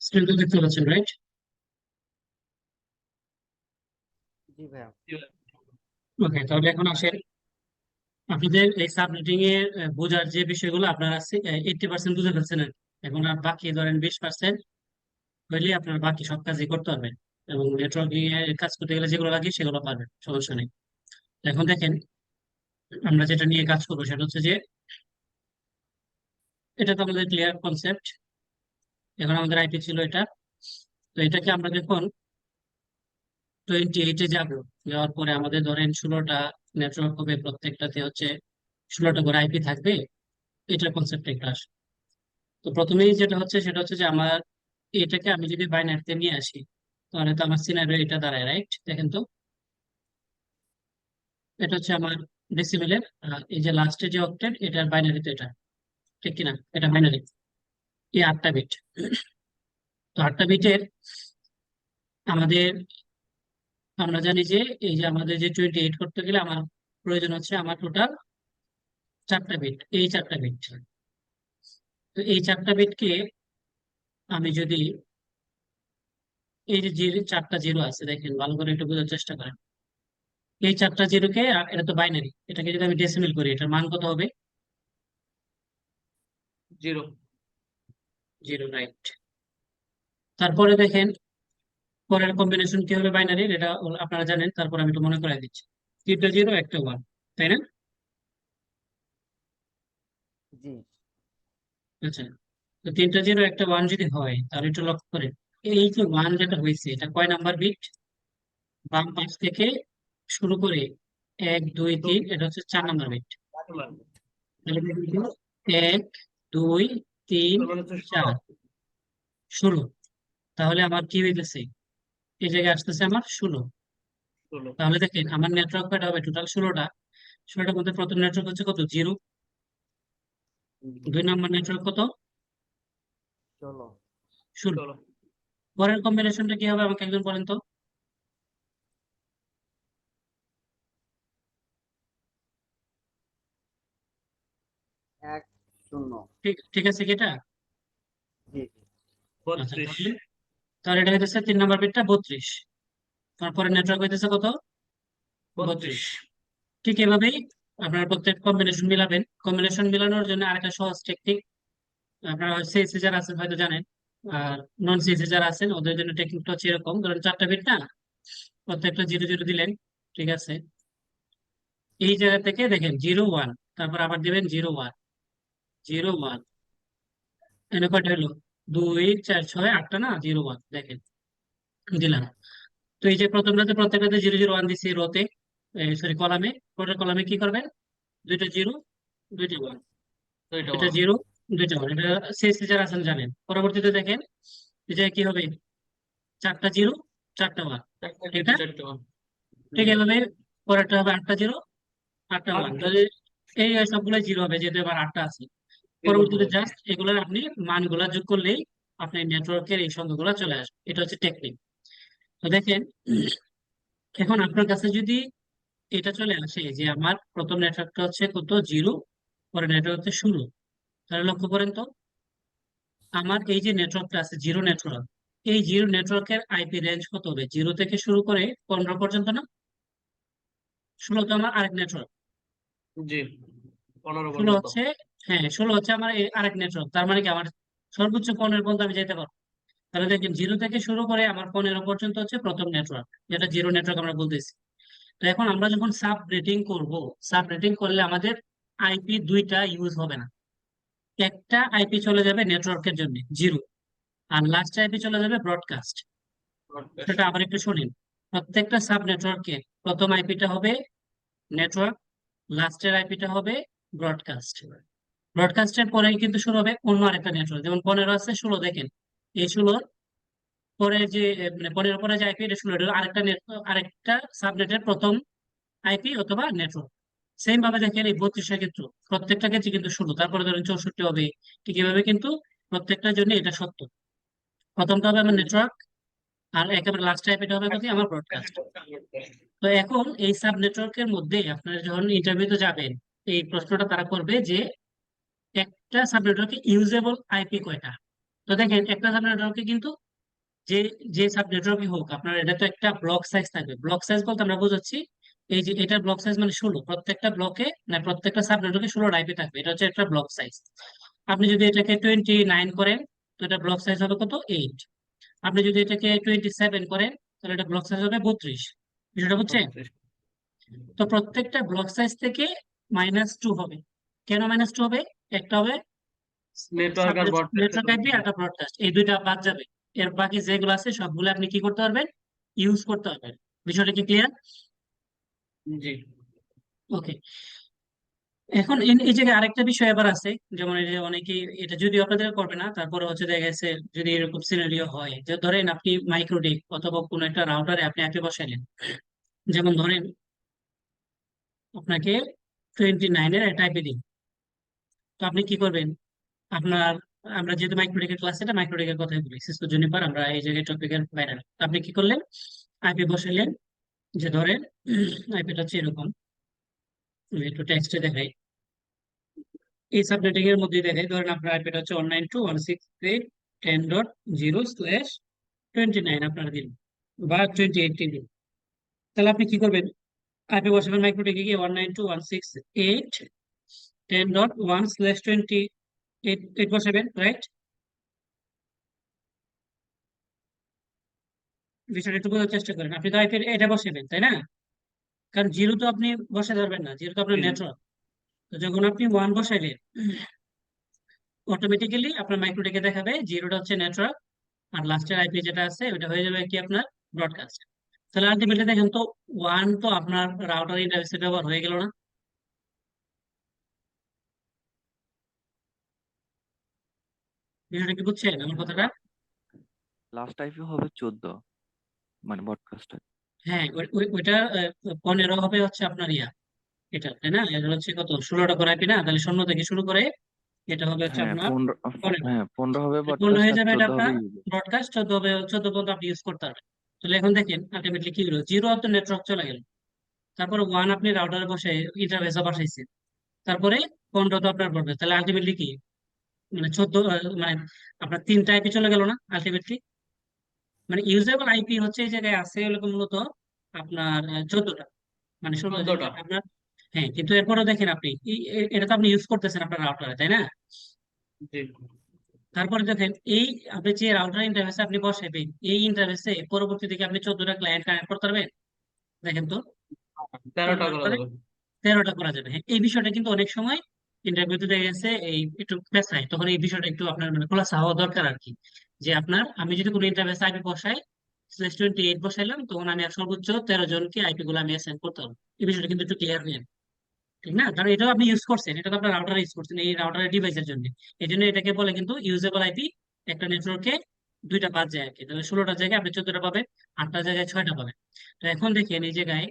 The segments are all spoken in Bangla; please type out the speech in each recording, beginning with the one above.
স্ক্রিন তো দেখতে পাচ্ছেন, রাইট? জি ভাইয়া। ওকে, তাহলে এখন আসেন আপনাদের এই সাবনেটিং এর বোঝার যে বিষয়গুলো আপনারা 80% বুঝে ফেলছেন আর কি। এখন আর বাকি ধরেন 20% হইলে আপনার বাকি সব কাজই করতে পারবেন, এবং নেটওয়ার্কিং এর কাজ করতে গেলে যেগুলো লাগে সেগুলো পারবেন, সমস্যা নেই। এখন দেখেন আমরা যেটা নিয়ে কাজ করবো সেটা হচ্ছে যে এটা তো আমাদের ক্লিয়ার কনসেপ্ট। এখন আমাদের আইপি ছিল এটা, তো এটাকে আমরা যখন 28-এ যাবো, যাওয়ার পরে আমাদের ধরেন 16টা নেটওয়ার্ক হবে, প্রত্যেকটাতে হচ্ছে 16টা করে আইপি থাকবে। এটার কনসেপ্ট একটা আসে। তো প্রথমেই যেটা হচ্ছে সেটা হচ্ছে যে আমার এটাকে আমি যদি বাইনারিতে নিয়ে আসি, তাহলে তো আমার সিনারিও এটা দাঁড়ায়, রাইট? দেখেন তো, এটা হচ্ছে আমার ডেসিমেলের, এই যে লাস্টে যে অক্টেট এটার বাইনারিতে এটা, ঠিক কিনা? এটা বাইনারি, এই 8টা বিট। তো 8টা বিটের আমাদের, আমরা জানি যে এই যে আমাদের যে 28 করতে গেলে আমার প্রয়োজন হচ্ছে আমার টোটাল 4টা বিট, এই 4টা বিট। তো এই 4টা বিটকে আমি যদি, এই যে যে 4টা জিরো আছে দেখেন, ভালো করে একটু বোঝার চেষ্টা করেন। এই 4টা জিরোকে, এটা তো বাইনারি, এটাকে যদি আমি ডেসিমেল করি এটার মান কত হবে? 0। 0, রাইট। তারপরে দেখেন পরের কম্বিনেশন কি হবে বাইনারির, এটা আপনারা জানেন, তারপর আমি একটু মনে করাই দিচ্ছি। 3টা জিরো, একটা ওয়ান, তাই না? জি। আচ্ছা, তো 3টা জিরো একটা ওয়ান যদি হয় তাহলে একটু লক্ষ্য করেন, এই যে ওয়ান যেটা হয়েছে এটা কয় নাম্বার বিট? বাম পাশ থেকে শুরু করে 1, 2, 3, এটা হচ্ছে 4 নাম্বার বিট। তাহলে দেখুন তো, 1, 2, 3, 4, 16। তাহলে আমার কি হইতেছে, এই জায়গায় আসতেছে আমার 16। তাহলে দেখেন আমার নেটওয়ার্ক কয়টা হবে? টোটাল 16টা। 16টার মধ্যে প্রথম নেটওয়ার্ক হচ্ছে কত? 0। 2 নাম্বার নেটওয়ার্ক কত? চলো 16। পরের কম্বিনেশনটা কি হবে আমাকে একজন বলেন তো। 1 0। ঠিক ঠিক আছে কি এটা? জি জি। আচ্ছা, 32। তাহলে তাহলে এটা হইতেছে 3 নাম্বার বিটটা 32। তারপরে নেটওয়ার্ক হইতেছে কত? 32। ঠিক এভাবেই আপনারা প্রত্যেক কম্বিনেশন মিলাবেন। কম্বিনেশন মিলানোর জন্য আরেকটা সহজ টেকনিক, আপনারা সিএসসি যারা আছেন হয়তো জানেন, আর নন সিএসসি যারা আছেন ওদের জন্য টেকনিকটা হচ্ছে এরকম, ধরেন 4টা বিট না, প্রত্যেকটা 0 0 দিলেন, ঠিক আছে? এই জায়গা থেকে দেখেন 0 1, তারপর আবার দিবেন 0 1, 0 1, এনে কয়টা হলো? 2 4 6 8টা না, 0 1 দেখেন দিলাম। তো এই যে প্রথমটাতে প্রত্যেকটাতে 0 0 1 দিচ্ছি রোতে, সরি কলামে। পরের কলামে কি করবেন? 2টা 0, 2টা 1, 2টা 0, 2টা 1, এটা সিএসসি যারা আছেন জানেন। পরবর্তীতে দেখেন এই যে কি হবে, 4টা 0, 4টা 1, ঠিক না? ঠিক এভাবে পরেরটা হবে 8টা 0, 8টা 1, তাহলে এই সবগুলো 0 হবে যেহেতু এবার 8টা আছে। পরবর্তীতে জাস্ট এগুলোর আপনি মানগুলা যোগ করলেই আপনার নেটওয়ার্কের এই সংখ্যাগুলো চলে আসবে। এটা হচ্ছে টেকনিক। তো দেখেন এখন আপনার কাছে যদি এটা চলে আসে যে আমার প্রথম নেটওয়ার্কটা হচ্ছে কত? 0, পরে নেটওয়ার্ক হচ্ছে 16, তাহলে লক্ষ্য করেন তো আমার এই যে নেটওয়ার্কটা আছে 0 নেটওয়ার্ক, এই 0 নেটওয়ার্কের আইপি রেঞ্জ কত হবে? 0 থেকে শুরু করে 15 পর্যন্ত না? 16 তো আমার আরেক নেটওয়ার্ক। জি, 15 ষোলো পর্যন্ত। হচ্ছে, হ্যাঁ 16 হচ্ছে আমার এই আরেক নেটওয়ার্ক, তার মানে কি আমার সর্বোচ্চ 15 পর্যন্ত আমি যেতে পারবো। তাহলে দেখেন 0 থেকে শুরু করে আমার 15 পর্যন্ত হচ্ছে প্রথম নেটওয়ার্ক, যেটা 0 নেটওয়ার্ক আমরা বলতেছি। তো এখন আমরা যখন সাব রেটিং করব, সাব রেটিং করলে আমাদের আইপি দুইটা ইউজ হবে না। একটা আইপি চলে যাবে নেটওয়ার্কের জন্য 0, আর লাস্ট আইপি চলে যাবে ব্রডকাস্ট। সেটা আবার একটু শুনেন, প্রত্যেকটা সাব নেটওয়ার্কে প্রথম আইপিটা হবে নেটওয়ার্ক, লাস্টের আইপিটা হবে ব্রডকাস্ট। ব্রডকাস্টের পরে কিন্তু শুরু হবে অন্য আরেকটা নেটওয়ার্ক, যেমন 15 আছে, 16 দেখেন, এই 16 পরে যে মানে 15 পরে যে আইপি, এটা 16, এটা আরেকটা আরেকটা সাবনেটের প্রথম আইপি অথবা নেটওয়ার্ক। সেম ভাবে দেখেন এই 32 ক্ষেত্র, প্রত্যেকটা ক্ষেত্রে কিন্তু 16, তারপরে ধরেন 64 হবে। ঠিক এভাবে কিন্তু প্রত্যেকটার জন্য এটা সত্য। প্রথমটা হবে আমার নেটওয়ার্ক, আর একেবারে লাস্ট আইপিটা হবে কি আমার ব্রডকাস্ট। তো এখন এই সাব নেটওয়ার্কের মধ্যে আপনারা যখন ইন্টারভিউতে যাবেন, এই প্রশ্নটা তারা করবে যে একটা সাব নেটওয়ার্কে ইউজেবল আইপি কয়টা? তো দেখেন একটা সাব নেটওয়ার্কে কিন্তু যে যে সাব নেটওয়ার্কই হোক আপনার এটা তো একটা ব্লক সাইজ থাকবে। ব্লক সাইজ বলতে আমরা বোঝাচ্ছি এই যে এটা ব্লক সাইজ মানে 16, প্রত্যেকটা ব্লকে না প্রত্যেকটা সাব নেটওয়ার্কে 16 আইপি থাকবে, এটা হচ্ছে একটা ব্লক সাইজ। আপনি যদি এটাকে 29 করেন তো এটা ব্লক সাইজ হবে কত, 8। আপনি যদি এটাকে 27 করেন তাহলে এটা ব্লক সাইজ হবে 32। বিষয়টা বুঝছেন? 32। তো প্রত্যেকটা ব্লক সাইজ থেকে -2 হবে। কেন -2 হবে? একটা হবে নেটওয়ার্ক আর ব্রডকাস্টের নেটওয়ার্ক আইপি আর একটা ব্রডকাস্ট, এই দুইটা বাদ যাবে। এর বাকি যেগুলো আছে সবগুলো আপনি কি করতে পারবেন, ইউজ করতে পারবেন। বিষয়টা কি ক্লিয়ার? জি ওকে। এখন এই জায়গায় আরেকটা বিষয় আবার আছে, যেমন এই যে অনেকেই এটা যদিও আপনাদের করবে না, তারপরে হচ্ছে দেখা গেছে যদি এরকম সিনারিও হয় যে ধরেন আপনি মাইক্রোডিক অথবা কোনো একটা রাউটারে আপনি অ্যাপে বসাইলেন, যেমন ধরেন আপনাকে 29-এর একটা আইপি দিন। তো আপনি কি করবেন? আপনার আমরা যেহেতু মাইক্রোটেকের ক্লাস, এটা মাইক্রোটেকের কথাই বলি, সিসকো জুনিপার আমরা এই জায়গায় টপিকের বাইরে না। তো আপনি কি করলেন? আইপি বসাইলেন, যে ধরেন আইপিটা হচ্ছে এরকম, আমি একটু টেক্সটে দেখাই। এই সাবনেটিং এর মধ্যে দেখাই, ধরেন আপনার আইপিটা হচ্ছে 192.168.10.0/29 আপনারা দিন বা 28 দিন। তাহলে আপনি কি করবেন? আইপি বসাবেন মাইক্রোটেকে গিয়ে 192.168.10.1/28 বসাবেন, রাইট? বিষয়টা একটু বোঝার চেষ্টা করেন। আপনি তো আইপি এটা বসাবেন, তাই না? কারণ জিরো তো আপনি বসাতে পারবেন না, জিরো তো আপনার জি নেটওয়ার্ক। তো যখন আপনি 1 বসাইলেন অটোমেটিক্যালি আপনার মাইক্রোটেকে দেখাবে জিরোটা হচ্ছে নেটওয়ার্ক, আর লাস্টের আইপি যেটা আছে ওটা হয়ে যাবে কি আপনার ব্রডকাস্ট। তাহলে আলটিমেটলি দেখেন তো 1 তো আপনার রাউটার ইন্টারফেসে ব্যবহার হয়ে গেল না? বিষয়টা কি বুঝছেন আমার কথাটা? লাস্ট আইপি হবে 14, মানে ব্রডকাস্ট। হ্যাঁ, ওইটা 15 হবে হচ্ছে আপনার এটা, তাই না? এটা হচ্ছে কত, 16টা করে আইপি না? তাহলে 0 থেকে শুরু করে এটা হবে হচ্ছে হ্যাঁ আপনার 15, 15। হ্যাঁ 15 হবে 15 ব্রডকাস্ট হয়ে আর যাবে এটা 14 হবে আপনার ইউজার। ব্রডকাস্ট, 14 হবে, 14 পর্যন্ত আপনি ইউজ করতে পারবেন। তাহলে এখন দেখেন আলটিমেটলি কি হলো, জিরো তো নেটওয়ার্ক চলে গেল, তারপরে 1 আপনি রাউটারে বসে ইন্টারফেসে বসাইছেন, তারপরে 15 তো আপনার পড়বে। তাহলে আলটিমেটলি কি, মানে 14, মানে আপনার 3টা আইপি চলে গেল না আলটিমেটলি? মানে ইউজেবল আইপি হচ্ছে এই জায়গায় আছে হলো মূলত আপনার 14টা, মানে 16 14টা। আপনার। হ্যাঁ, কিন্তু এরপরেও দেখেন আপনি এটা তো আপনি ইউজ করতেছেন আপনার রাউটারে, তাই না? জি তারপরে দেখেন এই আপনি যে রাউটার ইন্টারফেসে আপনি বসাবেন, এই ইন্টারফেসে পরবর্তী থেকে আপনি 14টা ক্লায়েন্ট কানেক্ট করতে পারবেন? দেখেন তো, 13টা আপনার করা রাউটারে যাবে। 13টা করা যাবে। হ্যাঁ, এই বিষয়টা কিন্তু অনেক সময় ইন্টারভিউতে দেখা গেছে এই একটু পেছায়, তখন এই বিষয়টা একটু আপনার মানে খোলাসা হওয়া দরকার আর কি। যে আপনার আমি যদি কোনো ইন্টারভিউ আইপি বসাই, /28 বসাইলাম, তখন আমি আর সর্বোচ্চ 13 জনকে আইপি গুলো আমি অ্যাসাইন করতে পারবো। এই বিষয়টা কিন্তু একটু ক্লিয়ার হয়ে যাবে, ঠিক না? কারণ এটাও আপনি ইউজ করছেন, এটা তো আপনার রাউটার ইউজ করছেন এই রাউটারের ডিভাইসের জন্য। এই জন্য এটাকে বলে কিন্তু ইউজেবল আইপি। একটা নেটওয়ার্কে দুইটা বাদ যায় আর কি, তাহলে 16টার জায়গায় আপনি 14টা পাবেন, 8টার জায়গায় 6টা পাবেন। তো এখন দেখেন এই জায়গায়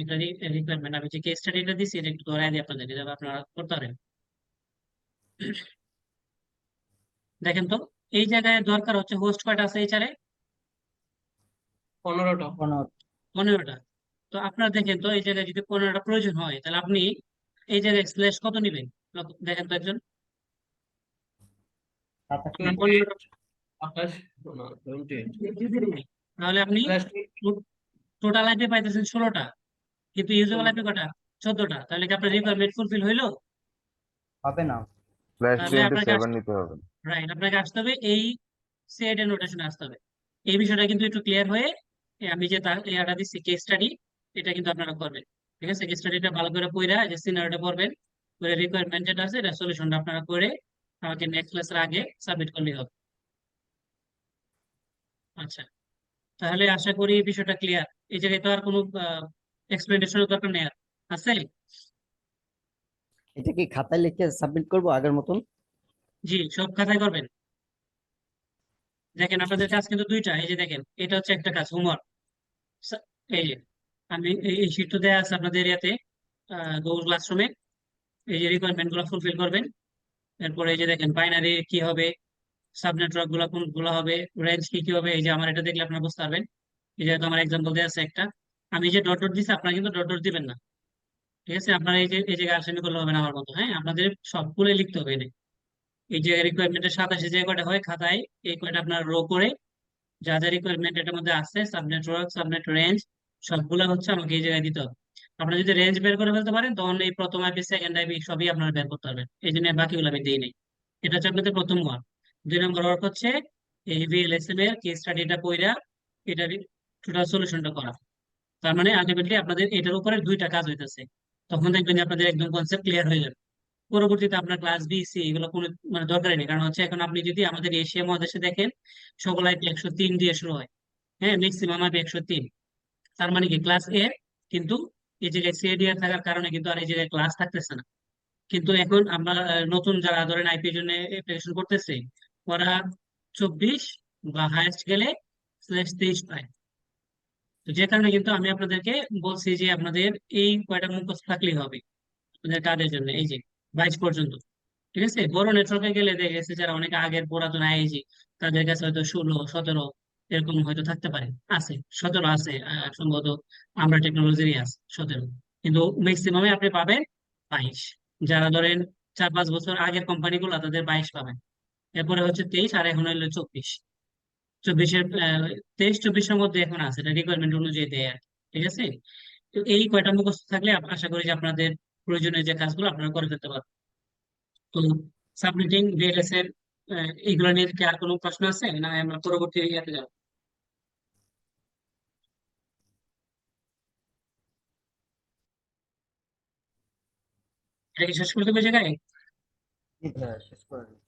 একটা রিকোয়ারমেন্ট, আমি যে কেস স্টাডিটা দিচ্ছি এটা একটু ধরাই দিই আপনাদের, যাতে আপনারা করতে পারেন। দেখেন তো, এই জায়গায় দরকার হচ্ছে হোস্ট কয়টা আছে এইচারে? 15টা। 15টা। তো আপনারা দেখেন তো, এই জায়গায় যদি 15টা প্রয়োজন হয় তাহলে আপনি এই জায়গায় স্ল্যাশ কত নেবেন? দেখেন তো একজন। 15টা 28, 28 না 28 তাহলে আপনি প্লাস টোটাল আইপি পাইতেছেন 16টা, কিন্তু ইউজেবল 16। আইপি কটা? 14টা। তাহলে কি আপনার রিকোয়ারমেন্ট ফুলফিল হইলো? হবে না। স্ল্যাশ তাহলে টোয়েন্টি আপনাকে সেভেন নিতে হবে। রাইট, আপনাকে আসতে হবে এই সেট এর নোটেশনে আসতে হবে। এই বিষয়টা কিন্তু একটু ক্লিয়ার হয়ে আমি যে ইয়াটা দিচ্ছি কেস স্টাডি, এটা কিন্তু আপনারা করবেন। ঠিক আছে, কেস স্টাডিটা ভালো করে পড়া যে সিনারিওটা পড়বেন, করে রিকোয়ারমেন্ট যেটা আছে এটা সলিউশনটা আপনারা করে আমাকে নেক্সট ক্লাসের আগে সাবমিট করলেই হবে। আচ্ছা, তাহলে আশা করি এই বিষয়টা ক্লিয়ার। এই জায়গায় তো আর কোনো এক্সপ্লেনেশনের দরকার নেই আর, আছে? এটা কি খাতায় লিখে সাবমিট করব আগের মতন? জি, সব খাতায় করবেন। দেখেন আপনাদের কাজ কিন্তু দুইটা, এই যে দেখেন এটা হচ্ছে একটা কাজ, হোমওয়ার্ক। এই যে আমি এই শীটটা দেওয়া আছে আপনাদের এরিয়াতে গুগল ক্লাসরুমে। এই যে রিকোয়ারমেন্ট গুলো ফুলফিল করবেন। এরপরে এই যে দেখেন বাইনারি কি হবে, সাব নেটওয়ার্ক গুলো কোনগুলো হবে, রেঞ্জ কি কি হবে, এই যে আমার এটা দেখলে আপনারা বুঝতে পারবেন। এই যে আমার এক্সাম্পল দেওয়া আছে একটা, আমি যে ডট ডট দিচ্ছি আপনারা কিন্তু ডট ডট দিবেন না। ঠিক আছে, আপনারা এই যে এই জায়গায় আসামি করলে হবে না আমার মতো, হ্যাঁ? আপনাদের সবগুলো লিখতে হবে এটা। এই যে রিকোয়ারমেন্টের 87 যে কয়টা হয় খাতায়, এই কয়টা আপনার রো করে যা যা রিকোয়ারমেন্ট এটার মধ্যে আছে, সাবনেটওয়ার্ক, সাবনেট রেঞ্জ, সবগুলা হচ্ছে আমাকে এই জায়গায় দিতে হবে। আপনারা যদি রেঞ্জ বের করে ফেলতে পারেন তখন এই প্রথম আইপি, সেকেন্ড আইপি সবই আপনারা বের করতে পারবেন। এই জন্য বাকিগুলো আমি দিই নাই। এটা হচ্ছে আপনাদের প্রথম ওয়ার্ক। 2 নম্বর ওয়ার্ক হচ্ছে এই ভিএলএসএম এর কেস স্টাডিটা কইরা এটা টোটাল সলিউশনটা করা। তার মানে আলটিমেটলি আপনাদের এটার উপরে 2টা কাজ হইতেছে। তখন দেখবেন যে আপনাদের একদম কনসেপ্ট ক্লিয়ার হয়ে যাবে। পরবর্তীতে আপনার ক্লাস বি, সি এগুলো কোনো মানে দরকারই নেই, কারণ হচ্ছে এখন আপনি যদি আমাদের এশিয়া মহাদেশে দেখেন সকল আইপি 103 দিয়ে শুরু হয়। হ্যাঁ, ম্যাক্সিমাম আইপি 103। তার মানে কি ক্লাস এ, কিন্তু এই জায়গায় সিএডিআর থাকার কারণে কিন্তু আর এই জায়গায় ক্লাস থাকতেছে না। কিন্তু এখন আমরা নতুন যারা ধরেন আইপি এর জন্য অ্যাপ্লিকেশন করতেছে, ওরা 24 বা হাইয়েস্ট গেলে /23 পায়। তো যে কারণে কিন্তু আমি আপনাদেরকে বলছি যে আপনাদের এই কয়টা মুখস্থ থাকলেই হবে আপনাদের কাজের জন্য, এই যে 22 পর্যন্ত। ঠিক আছে, বড় নেটওয়ার্কে গেলে দেখা গেছে যারা অনেক আগের পুরাতন আইএজি, তাদের কাছে হয়তো 16, 17 এরকম হয়তো থাকতে পারে। আছে, 17 আছে, সম্ভবত আমরা টেকনোলজিরই আছে 17। কিন্তু ম্যাক্সিমামে আপনি পাবেন 22। যারা ধরেন 4-5 বছর আগের কোম্পানিগুলো, তাদের 22 পাবেন। এরপরে হচ্ছে 23, আর এখন হলো 24। 24-এর 23-24-এর মধ্যে এখন আছে, এটা রিকোয়ারমেন্ট অনুযায়ী দেয় আর কি। ঠিক আছে, তো এই কয়টা মুখস্থ থাকলে আশা করি যে আপনাদের প্রয়োজনীয় যে কাজগুলো আপনারা করে ফেলতে পারবেন। তো সাবমিটিং ভিএলএস এর এইগুলো নিয়ে কি আর কোনো প্রশ্ন আছে, না আমরা পরবর্তী ইয়াতে যাবো? এটা কি শেষ করে দেবো এই জায়গায়? জি ভাইয়া, শেষ করে দিন।